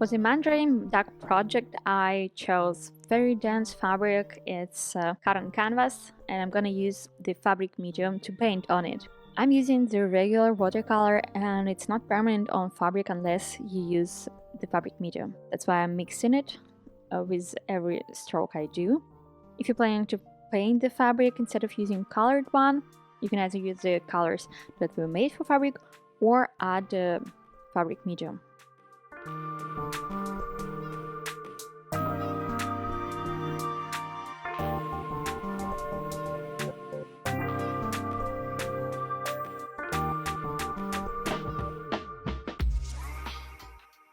For the Mandarin Duck project, I chose very dense fabric. It's cotton canvas, and I'm gonna use the fabric medium to paint on it. I'm using the regular watercolor, and it's not permanent on fabric unless you use the fabric medium. That's why I'm mixing it with every stroke I do. If you're planning to paint the fabric instead of using colored one, you can either use the colors that were made for fabric or add the fabric medium.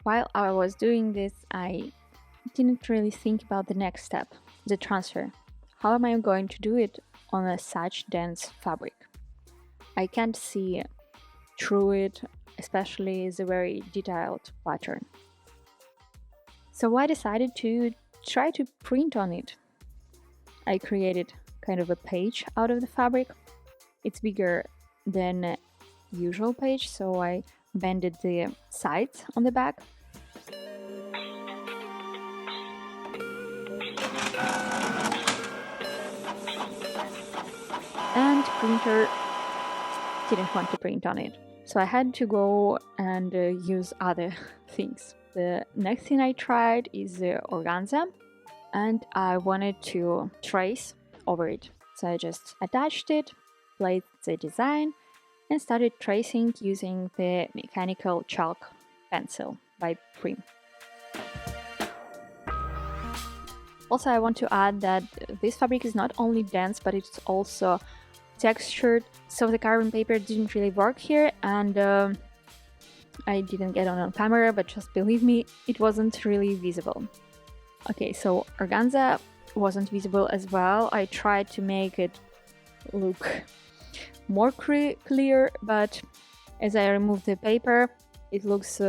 While I was doing this, I didn't really think about the next step, the transfer. How am I going to do it on a such dense fabric? I can't see through it, especially the very detailed pattern. So I decided to try to print on it. I created kind of a page out of the fabric. It's bigger than a usual page, so I bended the sides on the back. And printer didn't want to print on it, so I had to go and use other things. The next thing I tried is the organza, and I wanted to trace over it. So I just attached it, played the design, and started tracing using the mechanical chalk pencil by Prim. Also, I want to add that this fabric is not only dense, but it's also textured, so the carbon paper didn't really work here, and I didn't get on camera, but just believe me, it wasn't really visible. Okay, so organza wasn't visible as well. I tried to make it look more clear, but as I remove the paper, it looks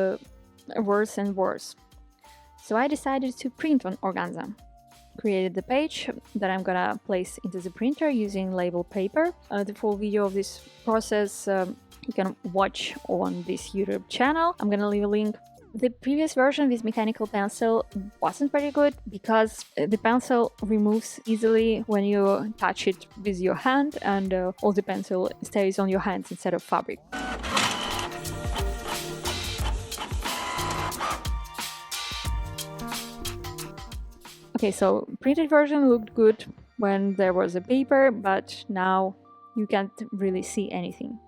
worse and worse. So I decided to print on organza. Created the page that I'm gonna place into the printer using label paper. The full video of this process you can watch on this YouTube channel. I'm gonna leave a link. The previous version with mechanical pencil wasn't very good because the pencil removes easily when you touch it with your hand, and all the pencil stays on your hands instead of fabric. Okay, so printed version looked good when there was a paper, but now you can't really see anything.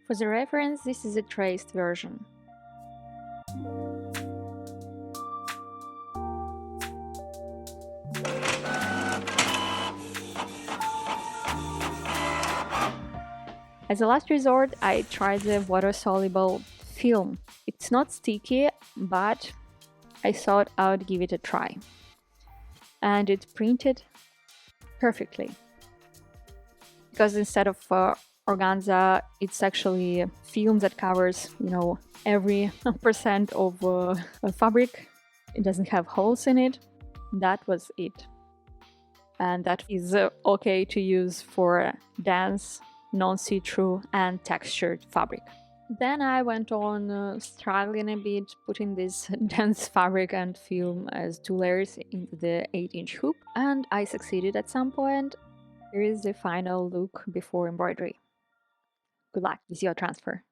For the reference, this is a traced version. As a last resort, I tried the water-soluble film. It's not sticky, but I thought I would give it a try. And it printed perfectly. Because instead of organza, it's actually a film that covers, every percent of fabric. It doesn't have holes in it. That was it. And that is okay to use for dense, non-see-through and textured fabric. Then I went on struggling a bit, putting this dense fabric and film as 2 layers into the 8-inch hoop, and I succeeded at some point. Here is the final look before embroidery. Good luck with your transfer.